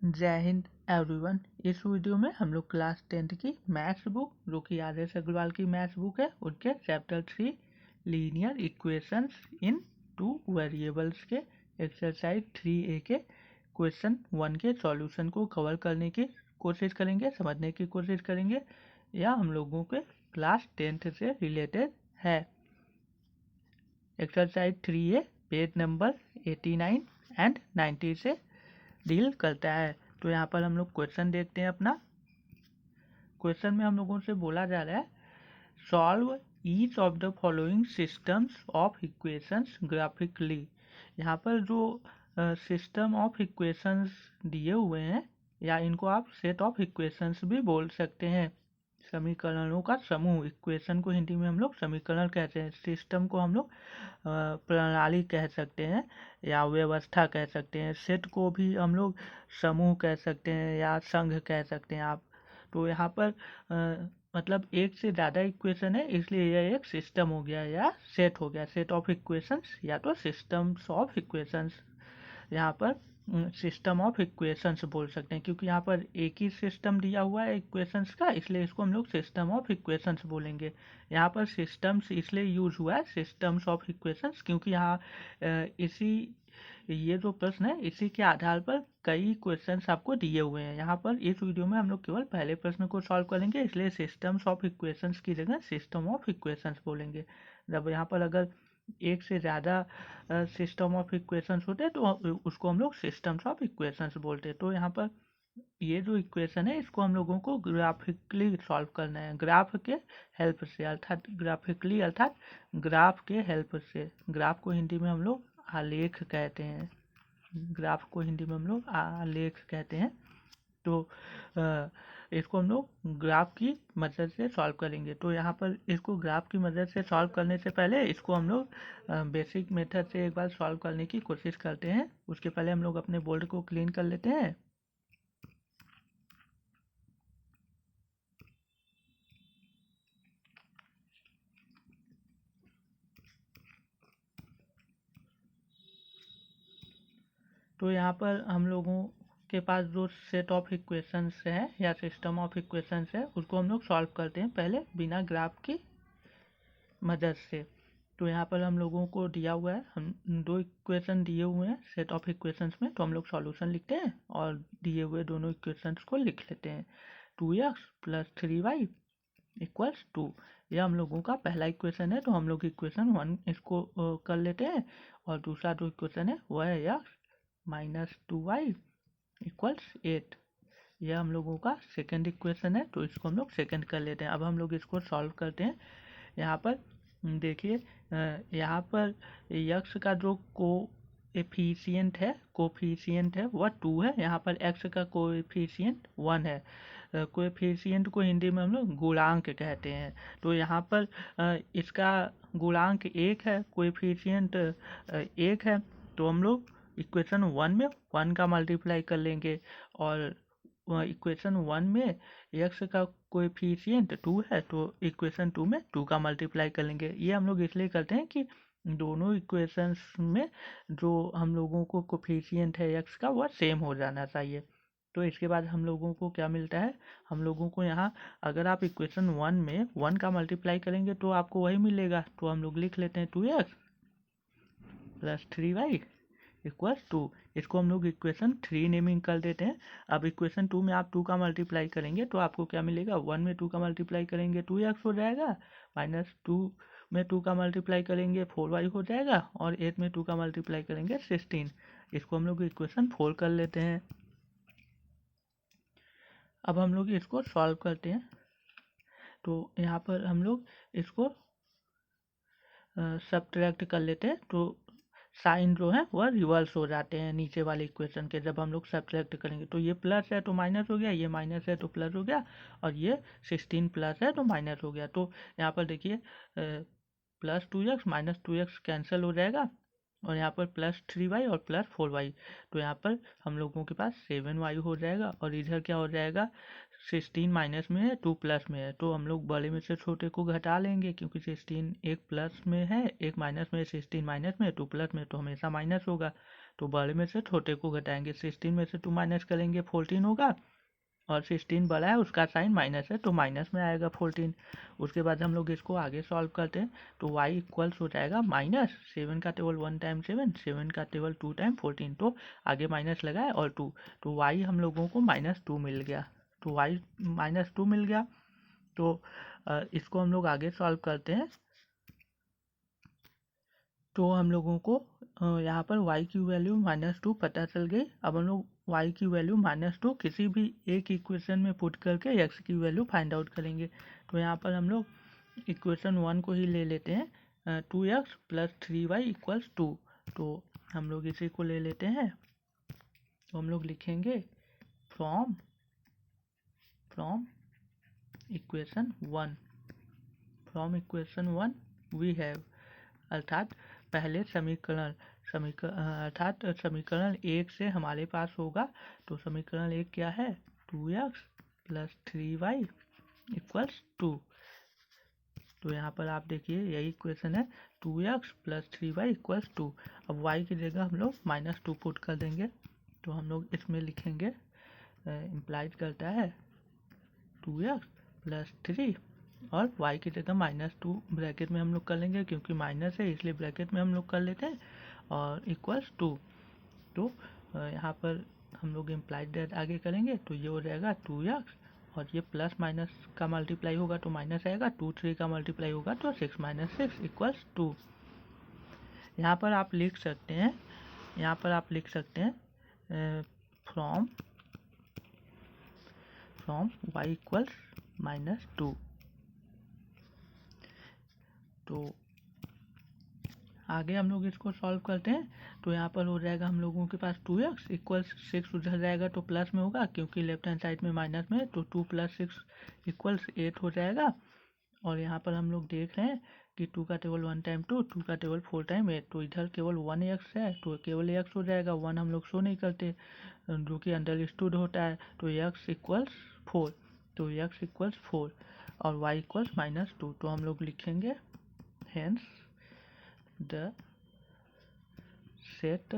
जय हिंद एवरीवन। इस वीडियो में हम लोग क्लास 10th की मैथ्स बुक जो कि आदर्श अग्रवाल की मैथ्स बुक है उनके चैप्टर 3 लीनियर इक्वेशंस इन 2 वेरिएबल्स के एक्सरसाइज 3A के क्वेश्चन 1 के सॉल्यूशन को कवर करने की कोशिश करेंगे, समझने की कोशिश करेंगे। यह हम लोगों के क्लास 10th से रिलेटेड है। Exercise 3A page number 89 and 90 से डील करता है। तो यहाँ पर हम लोग क्वेश्चन देखते हैं। अपना क्वेश्चन में हम लोगों से बोला जा रहा है solve each of the following systems of equations graphically. यहाँ पर जो सिस्टम ऑफ इक्वेशंस दिए हुए हैं या इनको आप सेट ऑफ इक्वेशंस भी बोल सकते हैं, समीकरणों का समूह। इक्वेशन को हिंदी में हम लोग समीकरण कहते हैं, सिस्टम को हम लोग प्रणाली कह सकते हैं या व्यवस्था कह सकते हैं, सेट को भी हम लोग समूह कह सकते हैं या संघ कह सकते हैं आप। तो यहाँ पर मतलब एक से ज़्यादा इक्वेशन है, इसलिए यह एक सिस्टम हो गया या सेट हो गया, सेट ऑफ इक्वेशंस या तो सिस्टम्स ऑफ इक्वेशंस। यहाँ पर सिस्टम ऑफ इक्वेशंस बोल सकते हैं क्योंकि यहाँ पर एक ही सिस्टम दिया हुआ है इक्वेशंस का, इसलिए इसको हम लोग सिस्टम ऑफ इक्वेशंस बोलेंगे। यहाँ पर सिस्टम्स इसलिए यूज हुआ है सिस्टम्स ऑफ इक्वेशंस क्योंकि यहाँ इसी ये जो प्रश्न है इसी के आधार पर कई क्वेश्चंस आपको दिए हुए हैं। यहाँ पर इस वीडियो में हम लोग केवल पहले प्रश्न को सॉल्व करेंगे, इसलिए सिस्टम्स ऑफ इक्वेशंस की जगह सिस्टम ऑफ इक्वेशंस बोलेंगे। जब यहाँ पर अगर एक से ज़्यादा सिस्टम ऑफ इक्वेशंस होते हैं तो उसको हम लोग सिस्टम्स ऑफ इक्वेशंस बोलते हैं। तो यहाँ पर ये जो इक्वेशन है इसको हम लोगों को ग्राफिकली सॉल्व करना है, ग्राफ के हेल्प से, अर्थात ग्राफिकली अर्थात ग्राफ के हेल्प से। ग्राफ को हिंदी में हम लोग आलेख कहते हैं, ग्राफ को हिंदी में हम लोग आलेख कहते हैं। तो इसको हम लोग ग्राफ की मदद से सॉल्व करेंगे। तो यहाँ पर इसको ग्राफ की मदद से सॉल्व करने से पहले इसको हम लोग बेसिक मेथड से एक बार सॉल्व करने की कोशिश करते हैं। उसके पहले हम लोग अपने बोर्ड को क्लीन कर लेते हैं। तो यहाँ पर हम लोगों के पास जो सेट ऑफ इक्वेशंस है या सिस्टम ऑफ इक्वेशंस है उसको हम लोग सॉल्व करते हैं पहले बिना ग्राफ की मदद से। तो यहाँ पर हम लोगों को दिया हुआ है, हम दो इक्वेशन दिए हुए हैं सेट ऑफ इक्वेशंस में, तो हम लोग सॉल्यूशन लिखते हैं और दिए हुए दोनों इक्वेशंस को लिख लेते हैं। 2x प्लस 3y इक्वल्स 2, यह हम लोगों का पहला इक्वेशन है। तो हम लोग इक्वेशन 1 इसको कर लेते हैं और दूसरा जो इक्वेशन है वह है x माइनस 2y इक्वल्स 8, यह हम लोगों का सेकेंड इक्वेशन है। तो इसको हम लोग सेकेंड कर लेते हैं। अब हम लोग इसको सॉल्व करते हैं। यहाँ पर देखिए यहाँ पर यक्स का जो कोएफिशिएंट है वह 2 है। यहाँ पर एक्स का कोएफिशिएंट 1 है। कोएफिशिएंट को हिंदी में हम लोग गुणांक कहते हैं। तो यहाँ पर इसका गुणांक 1 है, कोएफिशिएंट 1 है। तो हम लोग इक्वेशन 1 में 1 का मल्टीप्लाई कर लेंगे और इक्वेशन 1 में x का कोएफिशिएंट 2 है तो इक्वेशन 2 में 2 का मल्टीप्लाई कर लेंगे। ये हम लोग इसलिए करते हैं कि दोनों इक्वेशंस में जो हम लोगों को कोएफिशिएंट है x का वह सेम हो जाना चाहिए। तो इसके बाद हम लोगों को क्या मिलता है, हम लोगों को यहाँ अगर आप इक्वेशन 1 में 1 का मल्टीप्लाई करेंगे तो आपको वही मिलेगा। तो हम लोग लिख लेते हैं 2x प्लस 3y इक्वल्स 2। इसको हम लोग इक्वेशन 3 नेमिंग कर देते हैं। अब इक्वेशन 2 में आप 2 का मल्टीप्लाई करेंगे तो आपको क्या मिलेगा, 1 में 2 का मल्टीप्लाई करेंगे 2x हो जाएगा, माइनस 2 में 2 का मल्टीप्लाई करेंगे 4y हो जाएगा और 8 में 2 का मल्टीप्लाई करेंगे 16। इसको हम लोग इक्वेशन 4 कर लेते हैं। अब हम लोग इसको सॉल्व करते हैं। तो यहाँ पर हम लोग इसको सब्ट्रैक्ट कर लेते हैं। तो साइन जो है वह रिवर्स हो जाते हैं नीचे वाले इक्वेशन के। जब हम लोग सब्ट्रैक्ट करेंगे तो ये प्लस है तो माइनस हो गया, ये माइनस है तो प्लस हो गया और ये 16 प्लस है तो माइनस हो गया। तो यहाँ पर देखिए plus 2x minus 2x cancel हो जाएगा और यहाँ पर प्लस 3y और प्लस 4y। तो यहाँ पर हम लोगों के पास 7y हो जाएगा और इधर क्या हो जाएगा, 16 माइनस में है 2 प्लस में है। तो हम लोग बड़े में से छोटे को घटा लेंगे क्योंकि 16 एक प्लस में है, एक माइनस में, 16 माइनस में 2 प्लस में, तो हमेशा माइनस होगा। तो बड़े में से छोटे को घटाएंगे। 16 में से 2 माइनस करेंगे 14 होगा, और 16 बड़ा है उसका साइन माइनस है तो माइनस में आएगा 14। उसके बाद हम लोग इसको आगे सॉल्व करते हैं तो y इक्वल्स हो जाएगा माइनस 7 का टेबल 1 टाइम 7, 7 का टेबल 2 टाइम 14, तो आगे माइनस लगा है और 2, तो y हम लोगों को -2 मिल गया। तो y -2 मिल गया। तो इसको हम लोग आगे सॉल्व करते हैं तो हम लोगों को यहाँ पर y की वैल्यू -2 पता चल गई। अब हम लोग y की वैल्यू -2 किसी भी एक इक्वेशन में पुट करके x की वैल्यू फाइंड आउट करेंगे। तो यहाँ पर हम लोग इक्वेशन 1 को ही ले लेते हैं, 2x + 3y = 2। तो हम लोग इसी को ले लेते हैं। तो हम लोग लिखेंगे फ्रॉम इक्वेशन 1 वी हैव, अर्थात पहले समीकरण 1 से हमारे पास होगा। तो समीकरण 1 क्या है, 2x + 3y = 2। तो यहाँ पर आप देखिए यही इक्वेशन है, 2x + 3y = 2। अब y की जगह हम लोग -2 पुट कर देंगे। तो हम लोग इसमें लिखेंगे, इम्प्लाइड करता है 2x + 3 और y की जगह -2 ब्रैकेट में हम लोग कर लेंगे, क्योंकि माइनस है इसलिए ब्रैकेट में हम लोग कर लेते हैं, और =2। तो यहाँ पर हम लोग इम्प्लाइड दैट आगे करेंगे तो ये हो जाएगा 2x, और ये प्लस माइनस का मल्टीप्लाई होगा तो माइनस आएगा, 2 3 का मल्टीप्लाई होगा तो 6 - 6 = 2। यहाँ पर आप लिख सकते हैं फ्रॉम y = -2। तो आगे हम लोग इसको सॉल्व करते हैं। तो यहाँ पर हो जाएगा हम लोगों के पास 2x = 6 उधर जाएगा तो प्लस में होगा, क्योंकि लेफ्ट हैंड साइड में माइनस में, तो 2 + 6 = 8 हो जाएगा। और यहाँ पर हम लोग देख रहे हैं कि 2 का टेबल 1 टाइम 2, 2 का टेबल 4 टाइम 8, तो इधर केवल 1x है तो केवल x हो जाएगा, 1 हम लोग शो नहीं करते जो कि अंडरस्टूड होता है। तो x = 4, तो x = 4 और y = -2। तो हम लोग लिखेंगे hence the set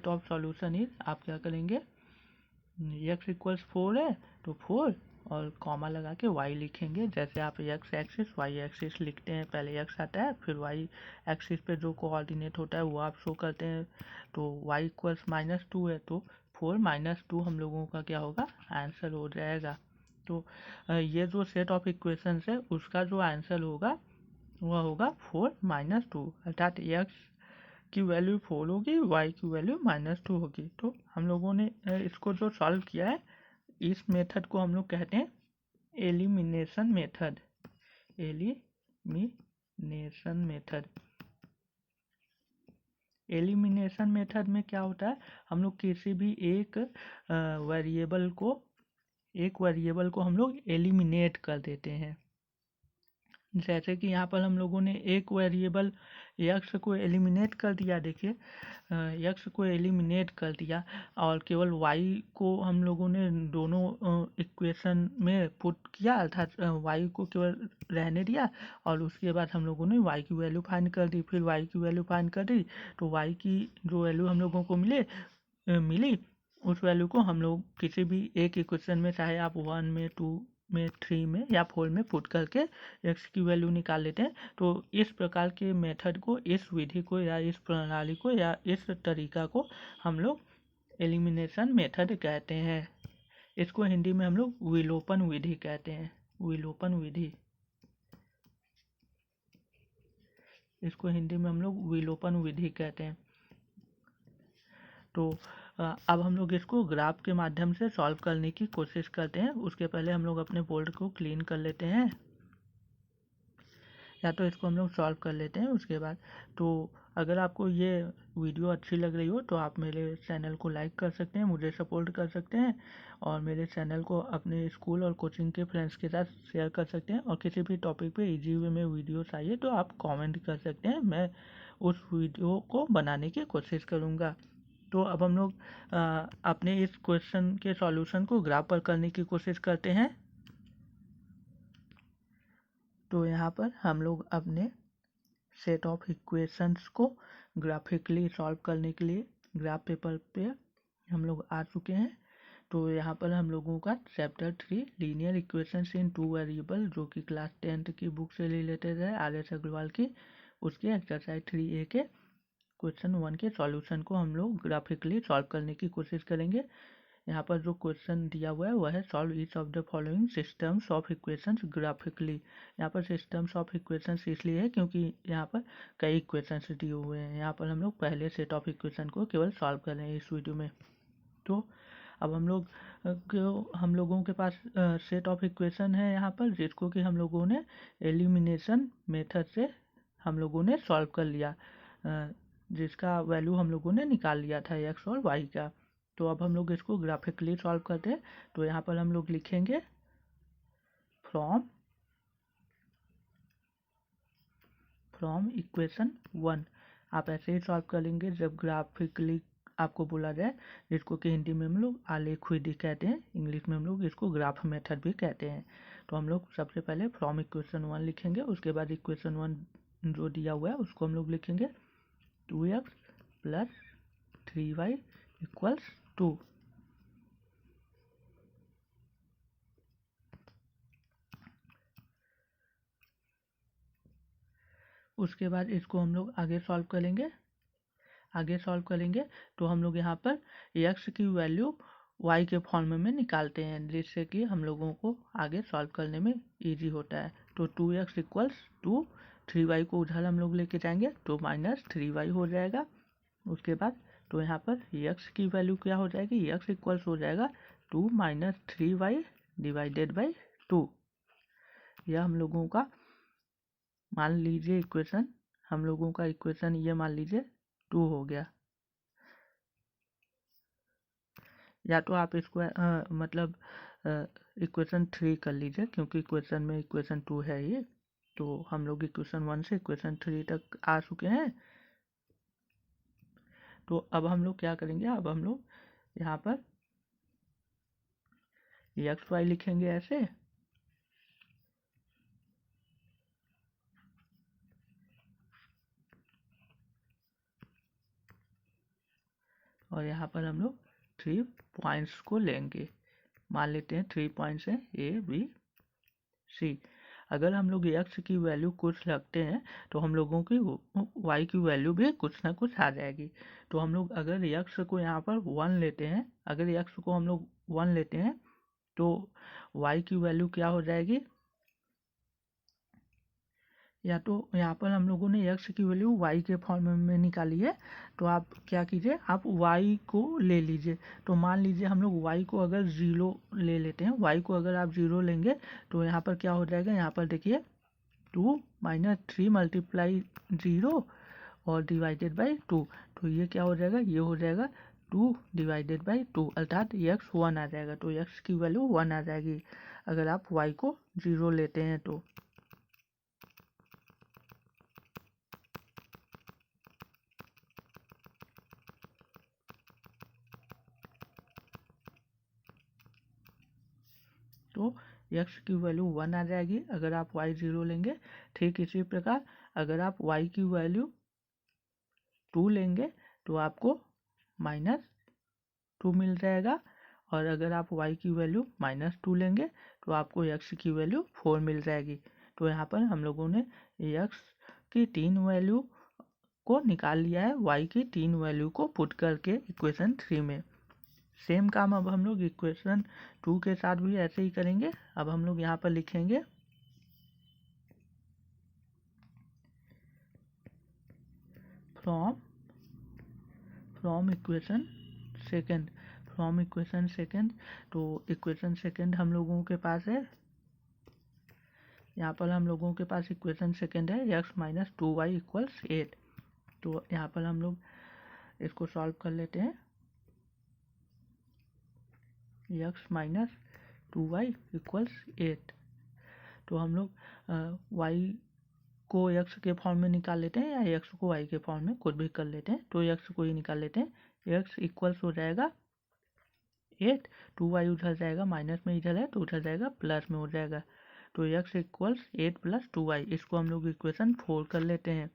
of solution is आप क्या करेंगे, x = 4 है तो 4 और कॉमा लगा के y लिखेंगे। जैसे आप x एक्सिस y एक्सिस लिखते हैं, पहले x आता है फिर y एक्सिस पे जो कोऑर्डिनेट होता है वो आप शो करते हैं। तो y = -2 है तो 4 - 2 हम लोगों का क्या होगा, आंसर हो जाएगा। तो ये जो सेट ऑफ इक्वेशंस है उसका जो आंसर होगा वह होगा 4 - 2, अर्थात x की वैल्यू 4 होगी, y की वैल्यू -2 होगी। तो हम लोगों ने इसको जो सॉल्व किया है, इस मेथड को हम लोग कहते हैं एलिमिनेशन मेथड में क्या होता है, हम लोग किसी भी एक वेरिएबल को हम लोग एलिमिनेट कर देते हैं। जैसे कि यहाँ पर हम लोगों ने एक वेरिएबल x को एलिमिनेट कर दिया। देखिए x को एलिमिनेट कर दिया और केवल y को हम लोगों ने दोनों इक्वेशन में पुट किया, अर्थात y को केवल रहने दिया और उसके बाद हम लोगों ने y की वैल्यू फाइंड कर दी। फिर y की वैल्यू फाइंड कर दी तो y की जो वैल्यू हम लोगों को मिली उस वैल्यू को हम लोग किसी भी एक इक्वेशन में, चाहे आप 1 में 2 में 3 में या 4 में पुट करके x की वैल्यू निकाल लेते हैं। तो इस प्रकार के मेथड को, इस विधि को या इस प्रणाली को या इस तरीका को हम लोग एलिमिनेशन मेथड कहते हैं। इसको हिंदी में हम लोग विलोपन विधि कहते हैं, इसको हिंदी में हम लोग विलोपन विधि कहते हैं। तो अब हम लोग इसको ग्राफ के माध्यम से सॉल्व करने की कोशिश करते हैं। उसके पहले हम लोग अपने बोर्ड को क्लीन कर लेते हैं, या तो इसको हम लोग सॉल्व कर लेते हैं उसके बाद। तो अगर आपको ये वीडियो अच्छी लग रही हो तो आप मेरे चैनल को लाइक कर सकते हैं, मुझे सपोर्ट कर सकते हैं, और मेरे चैनल को अपने स्कूल और कोचिंग के फ्रेंड्स के साथ शेयर कर सकते हैं। और किसी भी टॉपिक पे इजी वे में वीडियो चाहिए तो आप कमेंट कर सकते हैं, मैं उस वीडियो को बनाने की कोशिश करूँगा। तो अब हम लोग अपने इस क्वेश्चन के सॉल्यूशन को ग्राफ पर करने की कोशिश करते हैं। तो यहाँ पर हम लोग अपने सेट ऑफ इक्वेशंस को ग्राफिकली सॉल्व करने के लिए ग्राफ पेपर पे हम लोग आ चुके हैं। तो यहाँ पर हम लोगों का चैप्टर 3 लीनियर इक्वेशंस इन टू वेरिएबल, जो कि क्लास 10th की बुक से रिलेटेड है, RS अग्रवाल की, उसके एक्सरसाइज 3A के क्वेश्चन 1 के सॉल्यूशन को हम लोग ग्राफिकली सॉल्व करने की कोशिश करेंगे। यहाँ पर जो क्वेश्चन दिया हुआ है वह है solve each of the following systems of equations graphically. यहाँ पर सिस्टम्स ऑफ इक्वेशंस इसलिए है क्योंकि यहाँ पर कई इक्वेशंस दिए हुए हैं। यहाँ पर हम लोग पहले सेट ऑफ इक्वेशन को केवल सॉल्व कर रहे हैं इस वीडियो में। तो अब हम लोगों के पास सेट ऑफ इक्वेशन है यहाँ पर, जिसको कि हम लोगों ने एलिमिनेशन मेथड से हम लोगों ने सॉल्व कर लिया, जिसका वैल्यू हम लोगों ने निकाल लिया था x और y का। तो अब हम लोग इसको ग्राफिकली सॉल्व करते हैं। तो यहाँ पर हम लोग लिखेंगे फ्रॉम इक्वेशन 1। आप ऐसे ही सॉल्व करेंगे जब ग्राफिकली आपको बोला जाए, जिसको कि हिंदी में हम लोग आलेख विधि कहते हैं, इंग्लिश में हम लोग इसको ग्राफ मेथड भी कहते हैं। तो हम लोग सबसे पहले फ्रॉम इक्वेशन 1 लिखेंगे, उसके बाद इक्वेशन 1 जो दिया हुआ है उसको हम लोग लिखेंगे 2x प्लस 3y इक्वल्स 2। उसके बाद इसको हम लोग आगे सॉल्व करेंगे। तो हम लोग यहाँ पर x की वैल्यू y के फॉर्म में निकालते हैं, जिससे कि हम लोगों को आगे सॉल्व करने में इजी होता है। तो 2x इक्वल्स 2, 3y को उधर हम लोग लेके जाएंगे तो माइनस 3y हो जाएगा। उसके बाद तो यहाँ पर x की वैल्यू क्या हो जाएगी, x इक्वल्स हो जाएगा 2 माइनस 3y डिवाइडेड बाई 2। यह हम लोगों का मान लीजिए इक्वेशन, हम लोगों का इक्वेशन ये मान लीजिए 2 हो गया। या तो आप इसको मतलब इक्वेशन 3 कर लीजिए, क्योंकि इक्वेशन में इक्वेशन 2 है ये। तो हम लोग इक्वेशन 1 से इक्वेशन 3 तक आ चुके हैं। तो अब हम लोग क्या करेंगे, अब हम लोग यहाँ पर एक्स वाई लिखेंगे ऐसे, और यहाँ पर हम लोग 3 पॉइंट्स को लेंगे। मान लेते हैं 3 पॉइंट्स हैं A B C। अगर हम लोग x की वैल्यू कुछ रखते हैं तो हम लोगों की y की वैल्यू भी कुछ ना कुछ आ जाएगी। तो हम लोग अगर x को यहाँ पर 1 लेते हैं, अगर x को हम लोग 1 लेते हैं तो y की वैल्यू क्या हो जाएगी, या तो यहाँ पर हम लोगों ने x की वैल्यू y के फॉर्म में निकाली है, तो आप क्या कीजिए, आप y को ले लीजिए। तो मान लीजिए हम लोग y को अगर 0 ले लेते हैं, y को अगर आप 0 लेंगे तो यहाँ पर क्या हो जाएगा, यहाँ पर देखिए 2 माइनस 3 मल्टीप्लाई 0 और डिवाइडेड बाई 2। तो ये क्या हो जाएगा, ये हो जाएगा 2 डिवाइडेड बाई 2, अर्थात x 1 आ जाएगा। तो x की वैल्यू 1 आ जाएगी अगर आप y को 0 लेते हैं तो। तो x की वैल्यू 1 आ जाएगी अगर आप y 0 लेंगे। ठीक इसी प्रकार अगर आप y की वैल्यू 2 लेंगे तो आपको -2 मिल जाएगा, और अगर आप y की वैल्यू -2 लेंगे तो आपको x की वैल्यू 4 मिल जाएगी। तो यहाँ पर हम लोगों ने x की 3 वैल्यू को निकाल लिया है, y की 3 वैल्यू को पुट करके इक्वेशन 3 में। सेम काम अब हम लोग इक्वेशन 2 के साथ भी ऐसे ही करेंगे। अब हम लोग यहाँ पर लिखेंगे फ्रॉम इक्वेशन सेकेंड। तो इक्वेशन सेकेंड हम लोगों के पास है, यहाँ पर हम लोगों के पास इक्वेशन सेकेंड है x माइनस 2y इक्वल्स 8। तो यहाँ पर हम लोग इसको सॉल्व कर लेते हैं। x minus 2y equals 8। तो हम लोग y को x के फॉर्म में निकाल लेते हैं, या x को y के फॉर्म में कुछ भी कर लेते हैं। तो x को ही निकाल लेते हैं। x इक्वल्स हो जाएगा 8, 2y उधर जाएगा, माइनस में इधर है तो उधर जाएगा, प्लस में हो जाएगा। तो x इक्वल्स 8 + 2y, इसको हम लोग इक्वेशन 4 कर लेते हैं।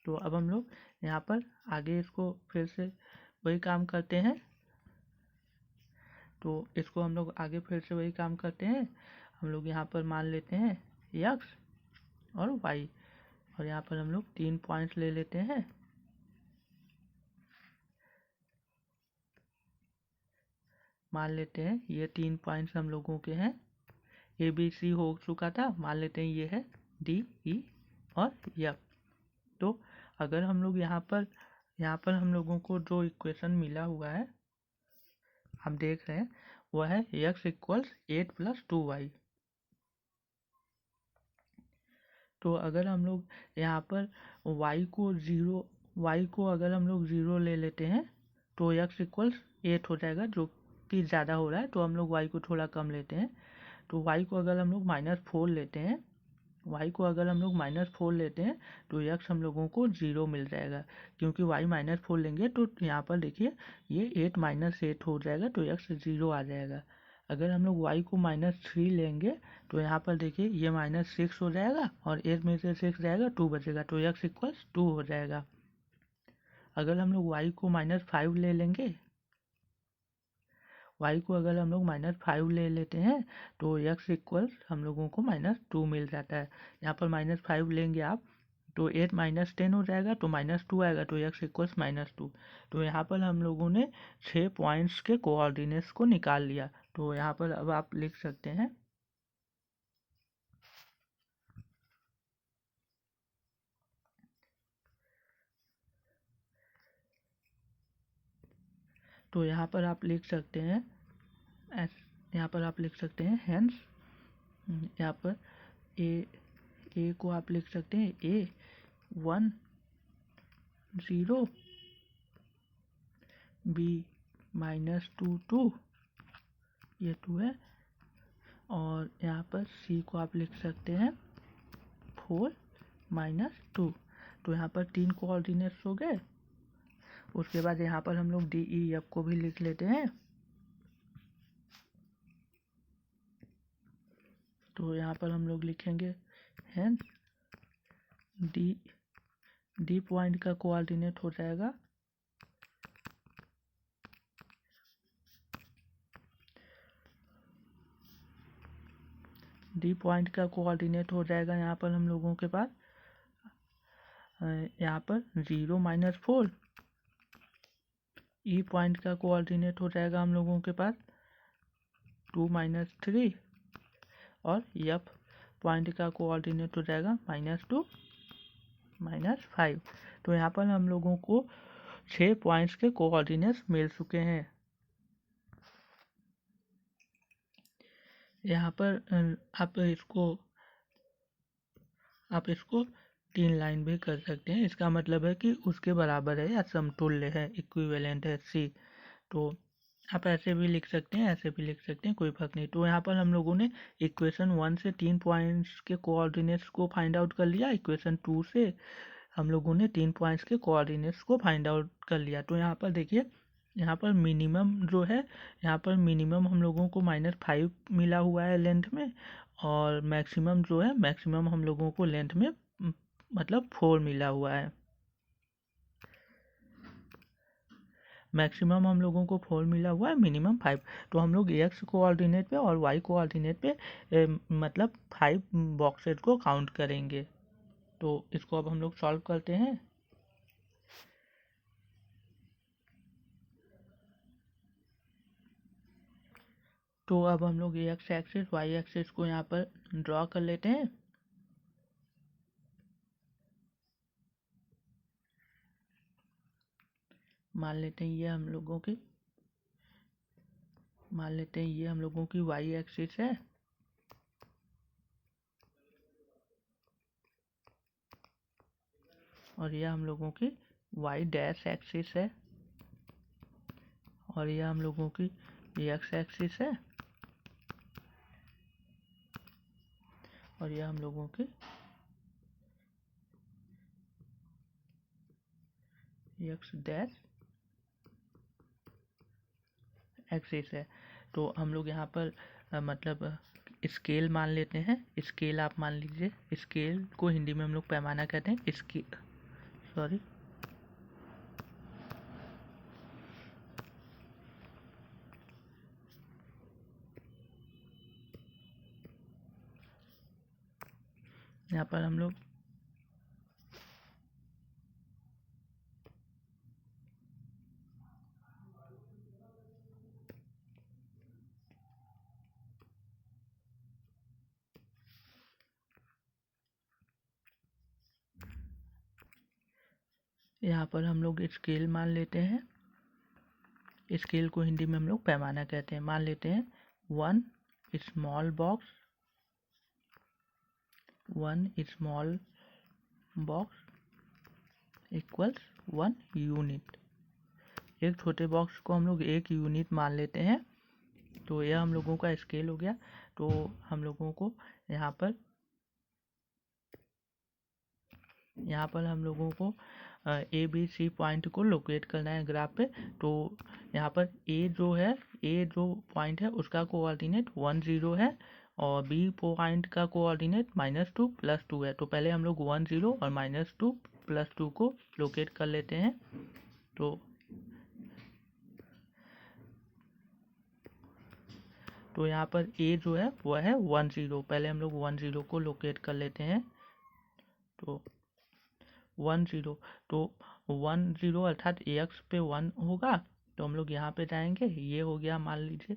तो अब हम लोग यहाँ पर आगे इसको फिर से वही काम करते हैं। तो इसको हम लोग आगे फिर से वही काम करते हैं। हम लोग यहाँ पर मान लेते हैं x और y, और यहाँ पर हम लोग 3 पॉइंट्स ले लेते हैं। मान लेते हैं ये 3 पॉइंट्स हम लोगों के हैं। ए बी सी हो चुका था, मान लेते हैं ये है डी ई और एफ। तो अगर हम लोग यहाँ पर हम लोगों को जो इक्वेशन मिला हुआ है हम देख रहे हैं वह है x इक्वल्स 8 + 2y। तो अगर हम लोग यहाँ पर y को अगर हम लोग 0 ले लेते हैं तो x इक्वल्स 8 हो जाएगा, जो कि ज़्यादा हो रहा है, तो हम लोग y को थोड़ा कम लेते हैं। तो y को अगर हम लोग -4 लेते हैं, तो x हम लोगों को 0 मिल जाएगा, क्योंकि y -4 लेंगे तो यहाँ पर देखिए ये 8 - 8 हो जाएगा, तो x 0 आ जाएगा। अगर हम लोग y को -3 लेंगे तो यहाँ पर देखिए ये -6 हो जाएगा, और 8 में से 6 जाएगा 2 बचेगा, तो x इक्वल्स 2 हो जाएगा। अगर हम लोग y को -5 ले लेंगे, y को अगर हम लोग -5 ले लेते हैं तो x इक्वल्स हम लोगों को -2 मिल जाता है। यहाँ पर -5 लेंगे आप तो 8 - 10 हो जाएगा, तो -2 आएगा, तो x इक्वल्स -2। तो यहाँ पर हम लोगों ने 6 पॉइंट्स के कोऑर्डिनेट्स को निकाल लिया। तो यहाँ पर अब आप लिख सकते हैं तो यहाँ पर आप लिख सकते हैं हेंस, यहाँ पर ए को आप लिख सकते हैं a 1 0 b -2 2, ये 2 है, और यहाँ पर c को आप लिख सकते हैं 4 -2। तो यहाँ पर 3 कोऑर्डिनेट्स हो गए। उसके बाद यहाँ पर हम लोग डी ई एफ को भी लिख लेते हैं। तो यहाँ पर हम लोग लिखेंगे हेंस डी पॉइंट का कोऑर्डिनेट हो जाएगा यहाँ पर हम लोगों के पास यहाँ पर 0 -4। ई पॉइंट का कोऑर्डिनेट हो जाएगा हम लोगों के पास 2 -3, और एफ पॉइंट का कोऑर्डिनेट हो जाएगा -2 -5। तो यहाँ पर हम लोगों को 6 पॉइंट्स के कोऑर्डिनेट्स मिल चुके हैं। यहाँ पर आप इसको 3 लाइन भी कर सकते हैं। इसका मतलब है कि उसके बराबर है या समतुल्य है, इक्विवेलेंट है सी। तो आप ऐसे भी लिख सकते हैं, ऐसे भी लिख सकते हैं, कोई फर्क नहीं। तो यहाँ पर हम लोगों ने इक्वेशन 1 से 3 पॉइंट्स के कोऑर्डिनेट्स को फाइंड आउट कर लिया। इक्वेशन 2 से हम लोगों ने 3 पॉइंट्स के कोऑर्डिनेट्स को फाइंड आउट कर लिया। तो यहाँ पर देखिए, यहाँ पर मिनिमम जो है, यहाँ पर मिनिमम हम लोगों को -5 मिला हुआ है लेंथ में, और मैक्सिमम जो है, मैक्सिमम हम लोगों को लेंथ में मतलब 4 मिला हुआ है। मैक्सिमम हम लोगों को 4 मिला हुआ है, मिनिमम 5। तो हम लोग x कोऑर्डिनेट पे और y कोऑर्डिनेट पे मतलब 5 बॉक्सेस को काउंट करेंगे। तो इसको अब हम लोग सॉल्व करते हैं। तो अब हम लोग x एक्सिस y एक्सिस को यहाँ पर ड्रॉ कर लेते हैं। मान लेते हैं ये हम लोगों की y एक्सिस है, और ये हम लोगों की y डैश एक्सिस है, और ये हम लोगों की x एक्सिस है, और ये हम लोगों की x डैश एक्सिस है। तो हम लोग यहाँ पर मतलब स्केल मान लेते हैं। स्केल आप मान लीजिए, स्केल को हिंदी में हम लोग पैमाना कहते हैं। सॉरी, यहाँ पर हम लोग स्केल मान लेते हैं। स्केल को हिंदी में हम लोग पैमाना कहते हैं। मान लेते हैं 1 स्मॉल बॉक्स इक्वल्स 1 यूनिट। एक छोटे बॉक्स को हम लोग 1 यूनिट मान लेते हैं। तो यह हम लोगों का स्केल हो गया। तो हम लोगों को यहाँ पर हम लोगों को ए बी सी पॉइंट को लोकेट करना है ग्राफ पे। तो यहाँ पर ए जो पॉइंट है उसका कोऑर्डिनेट 1 0 है और बी पॉइंट का कोऑर्डिनेट -2 +2 है। तो पहले हम लोग 1 0 और -2 +2 को लोकेट कर लेते हैं। तो यहाँ पर ए जो है वह है 1 0। पहले हम लोग 1 0 को लोकेट कर लेते हैं। तो 1 0, तो 1 0 अर्थात एक्स पे 1 होगा। तो हम लोग यहाँ पे जाएंगे, ये हो गया मान लीजिए।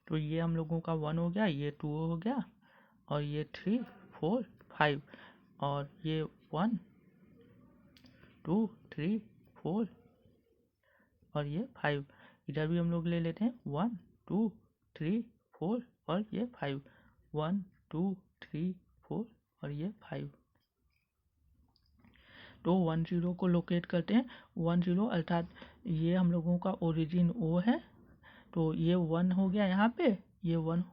तो ये हम लोगों का 1 हो गया, ये 2 हो गया और ये 3 4 5 और ये 1 2 3 4 और ये 5। इधर भी हम लोग ले लेते हैं 1 2 3 4 और ये 5, 1 2 3 4 और ये 5। तो 1 0 को लोकेट करते हैं। 1 0 अर्थात ये हम लोगों का ओरिजिन ओ है। तो ये 1 हो गया यहाँ पे, ये 1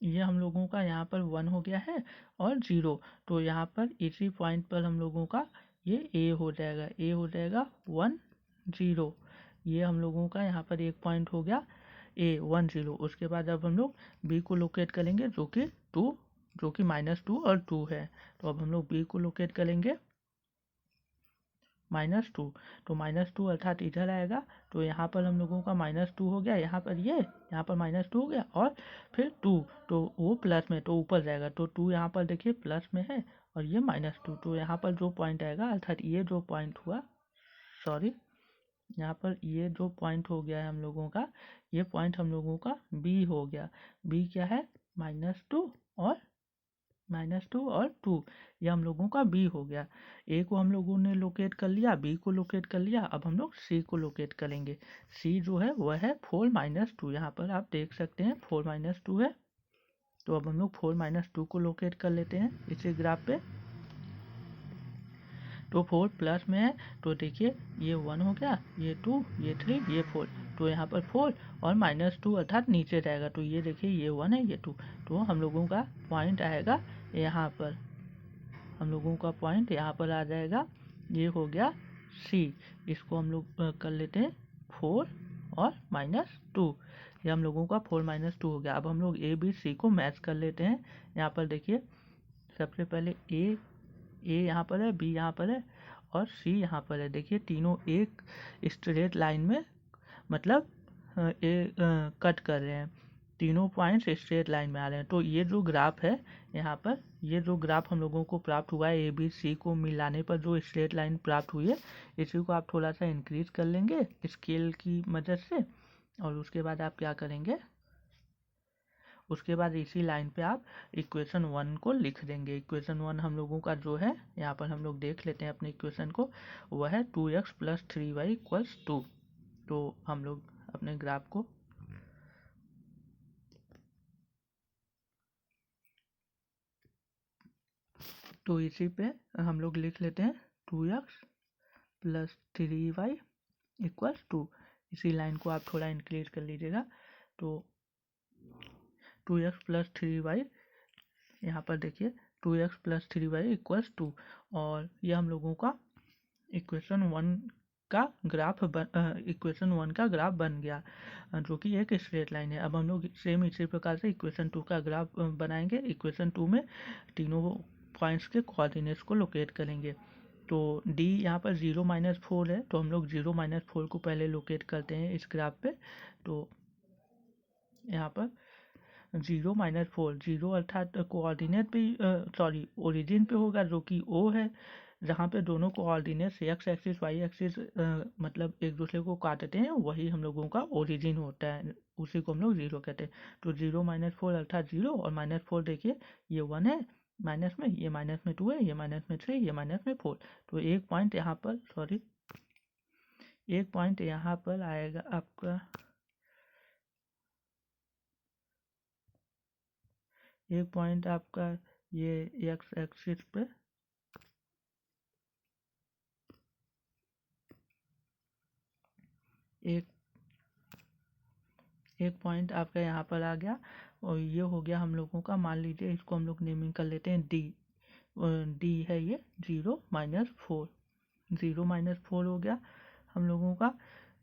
ये हम लोगों का यहाँ पर 1 हो गया है और 0। तो यहाँ पर इसी पॉइंट पर हम लोगों का ये ए हो जाएगा, 1 0। ये हम लोगों का यहाँ पर एक पॉइंट हो गया ए 1 0। उसके बाद अब हम लोग बी को लोकेट करेंगे जो कि -2 और 2 है। तो अब हम लोग बी को लोकेट करेंगे -2। तो -2 अर्थात इधर आएगा। तो यहाँ पर हम लोगों का -2 हो गया, यहाँ पर -2 हो गया और फिर 2। तो वो प्लस में, तो ऊपर जाएगा। तो 2 यहाँ पर देखिए प्लस में है और ये -2। तो यहाँ पर जो पॉइंट आएगा अर्थात ये जो पॉइंट हुआ, सॉरी, यहाँ पर ये जो पॉइंट हो गया है हम लोगों का, ये पॉइंट हम लोगों का बी हो गया। बी क्या है? -2 और 2। ये हम लोगों का बी हो गया। ए को हम लोगों ने लोकेट कर लिया, बी को लोकेट कर लिया। अब हम लोग सी को लोकेट करेंगे। सी जो है वह है 4 -2। यहाँ पर आप देख सकते हैं 4 -2 है। तो अब हम लोग 4 -2 को लोकेट कर लेते हैं इसी ग्राफ पे। तो 4 प्लस में है, तो देखिए ये 1 हो गया, ये 2, ये 3, ये 4। तो यहाँ पर 4 और -2 अर्थात नीचे जाएगा। तो ये देखिए ये 1 है, ये 2। तो हम लोगों का पॉइंट आएगा यहाँ पर, हम लोगों का पॉइंट यहाँ पर आ जाएगा। ये हो गया सी। इसको हम लोग कर लेते हैं 4 और -2। ये हम लोगों का 4 -2 हो गया। अब हम लोग ए बी सी को मैच कर लेते हैं। यहाँ पर देखिए सबसे पहले ए यहाँ पर है, बी यहाँ पर है और सी यहाँ पर है। देखिए तीनों एक स्ट्रेट लाइन में, मतलब कट कर रहे हैं। तीनों पॉइंट्स स्ट्रेट लाइन में आ रहे हैं। तो ये जो ग्राफ है यहाँ पर, ये जो ग्राफ हम लोगों को प्राप्त हुआ है ए बी सी को मिलाने पर जो स्ट्रेट लाइन प्राप्त हुई है, इसी को आप थोड़ा सा इंक्रीज कर लेंगे स्केल की मदद से। और उसके बाद आप क्या करेंगे, उसके बाद इसी लाइन पे आप इक्वेशन 1 को लिख देंगे। इक्वेशन 1 हम लोगों का जो है, यहाँ पर हम लोग देख लेते हैं अपने इक्वेशन को, वह है 2x + 3y = 2। तो हम लोग अपने ग्राफ को तो इसी पे हम लोग लिख लेते हैं 2x + 3y = 2। इसी लाइन को आप थोड़ा इंक्रीज कर लीजिएगा। तो 2x + 3y यहाँ पर देखिए 2x + 3y = 2 और ये हम लोगों का इक्वेशन 1 का ग्राफ बन गया, जो कि एक स्ट्रेट लाइन है। अब हम लोग सेम इसी प्रकार से इक्वेशन 2 का ग्राफ बनाएंगे। इक्वेशन 2 में तीनों पॉइंट्स के कोऑर्डिनेट्स को लोकेट करेंगे। तो d यहाँ पर 0 - 4 है, तो हम लोग 0 - 4 को पहले लोकेट करते हैं इस ग्राफ पे। तो यहाँ पर 0 - 4, 0 अर्थात कोऑर्डिनेट पे ओरिजिन पे होगा, जो कि O है, जहाँ पे दोनों coordinates x axis y axis मतलब एक दूसरे को काटते हैं, वही हम लोगों का ओरिजिन होता है, उसी को हम लोग 0 कहते हैं। तो 0 - 4 अर्थात 0 और -4 देखिए ये 1 है, माइनस में ये -2 है, ये -3, ये -4। तो एक पॉइंट यहाँ पर आएगा आपका, एक पॉइंट आपका ये x एक्सिस पे एक पॉइंट आपका यहाँ पर आ गया, और ये हो गया हम लोगों का, मान लीजिए इसको हम लोग नेमिंग कर लेते हैं डी है ये 0 - 4, 0 - 4 हो गया हम लोगों का,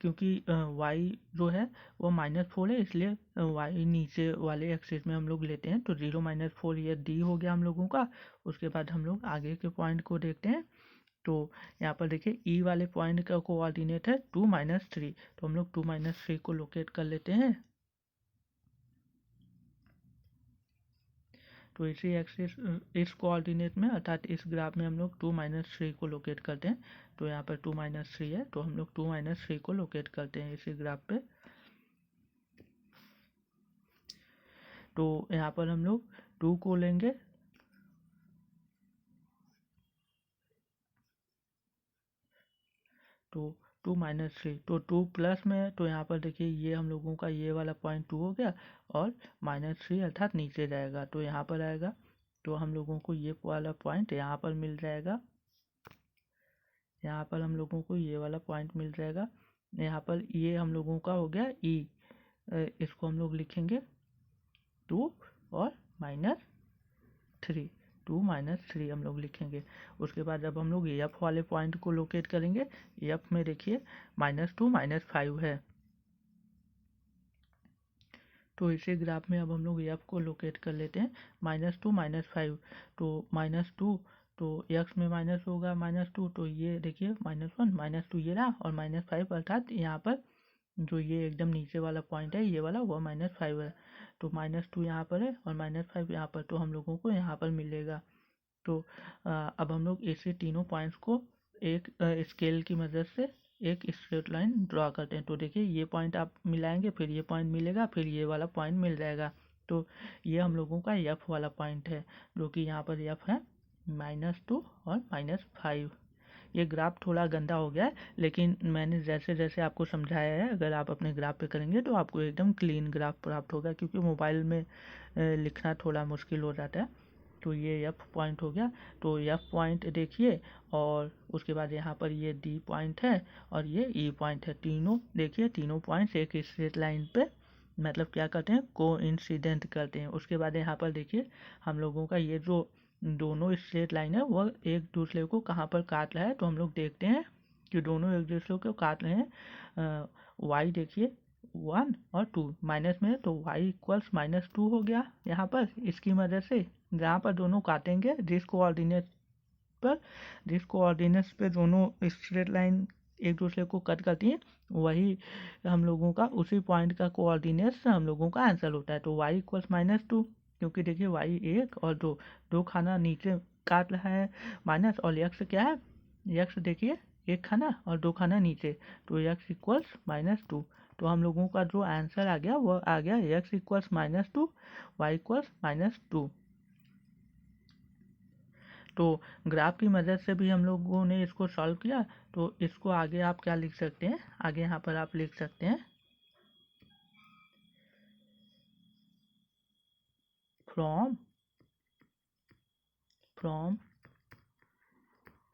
क्योंकि y जो है वो -4 है, इसलिए y नीचे वाले एक्सिस में हम लोग लेते हैं। तो 0 - 4 ये d हो गया हम लोगों का। उसके बाद हम लोग आगे के पॉइंट को देखते हैं। तो यहाँ पर देखिए e वाले पॉइंट का कोऑर्डिनेट है 2 - 3, तो हम लोग 2 - 3 को लोकेट कर लेते हैं। तो इसी एक्सिस इस कोऑर्डिनेट में अर्थात इस ग्राफ में हम लोग 2 - 3 को लोकेट करते हैं। तो यहाँ पर 2 - 3 है, तो हम लोग 2 - 3 को लोकेट करते हैं इसी ग्राफ पे। तो यहाँ पर हम लोग 2 को लेंगे, तो 2 - 3, तो 2 प्लस में है, तो यहाँ पर देखिए ये हम लोगों का ये वाला पॉइंट 2 हो गया, और -3 अर्थात नीचे जाएगा, तो यहाँ पर आएगा। तो हम लोगों को ये वाला पॉइंट यहाँ पर मिल जाएगा, यहाँ पर हम लोगों को ये वाला पॉइंट मिल जाएगा। यहाँ पर ये हम लोगों का हो गया e, इसको हम लोग लिखेंगे 2 और -3, 2 - 3 हम लोग लिखेंगे। उसके बाद जब हम लोग f वाले पॉइंट को लोकेट करेंगे, f में देखिए -2 -5 है। तो इसी ग्राफ में अब हम लोग f को लोकेट कर लेते हैं, -2 -5, तो -2, तो x में माइनस होगा -2, तो ये देखिए -1 -2 ये रहा, और -5 अर्थात यहाँ पर जो ये एकदम नीचे वाला पॉइंट है ये वाला, वो -5 है। तो -2 यहाँ पर है और -5 यहाँ पर, तो हम लोगों को यहाँ पर मिलेगा। तो अब हम लोग ऐसे तीनों पॉइंट्स को एक स्केल की मदद से एक स्ट्रेट लाइन ड्रा करते हैं। तो देखिए ये पॉइंट आप मिलाएंगे, फिर ये पॉइंट मिलेगा, फिर ये वाला पॉइंट मिल जाएगा। तो ये हम लोगों का f वाला पॉइंट है, जो कि यहाँ पर f है -2 और -5। ये ग्राफ थोड़ा गंदा हो गया है, लेकिन मैंने जैसे जैसे आपको समझाया है, अगर आप अपने ग्राफ पे करेंगे तो आपको एकदम क्लीन ग्राफ प्राप्त होगा, क्योंकि मोबाइल में लिखना थोड़ा मुश्किल हो जाता है। तो ये f पॉइंट हो गया। तो f पॉइंट देखिए, और उसके बाद यहाँ पर ये d पॉइंट है और ये e पॉइंट है। तीनों देखिए, तीनों पॉइंट्स एक स्ट्रेट लाइन पे मतलब क्या करते हैं, कोइंसिडेंट करते हैं। उसके बाद यहाँ पर देखिए हम लोगों का ये जो दोनों स्ट्रेट लाइन है वो एक दूसरे को कहाँ पर काट रहा है, तो हम लोग देखते हैं कि दोनों एक दूसरे को काट रहे हैं। y देखिए 1 और 2 माइनस में है, तो y = -2 हो गया यहाँ पर। इसकी मदद से जहाँ पर दोनों काटेंगे, जिस कोऑर्डिनेट्स पे दोनों स्ट्रेट लाइन एक दूसरे को कट करती हैं, वही हम लोगों का उसी पॉइंट का कोऑर्डिनेट्स हम लोगों का आंसर होता है। तो y = -2, क्योंकि देखिए y 1 और 2 खाना नीचे काट रहा है माइनस, और x क्या है, x देखिए 1 खाना और 2 खाना नीचे, तो x = -2। तो हम लोगों का जो आंसर आ गया वो आ गया x = -2, y = -2। तो ग्राफ की मदद से भी हम लोगों ने इसको सॉल्व किया। तो इसको आगे आप क्या लिख सकते हैं, आगे यहाँ पर आप लिख सकते हैं from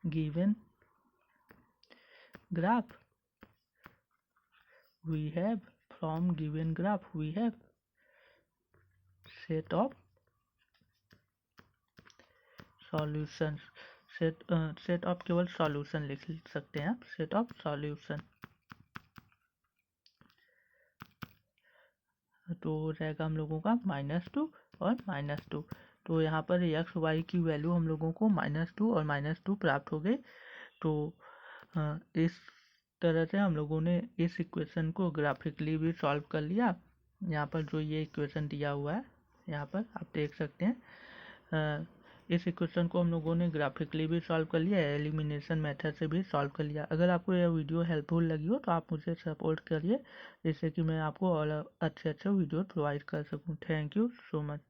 given graph we have set of solution, set of केवल सॉल्यूशन लिख सकते हैं आप, सेट ऑफ सॉल्यूशन। तो हो जाएगा हम लोगों का -2 और -2। तो यहाँ पर एक्स वाई की वैल्यू हम लोगों को -2 और -2 प्राप्त हो गई। तो इस तरह से हम लोगों ने इस इक्वेशन को ग्राफिकली भी सॉल्व कर लिया। यहाँ पर जो ये इक्वेशन दिया हुआ है यहाँ पर आप देख सकते हैं, इस इक्वेशन को हम लोगों ने ग्राफिकली भी सॉल्व कर लिया, एलिमिनेशन मेथड से भी सॉल्व कर लिया। अगर आपको यह वीडियो हेल्पफुल लगी हो तो आप मुझे सपोर्ट करिए, जिससे कि मैं आपको और अच्छे वीडियो प्रोवाइड कर सकूं। Thank you so much.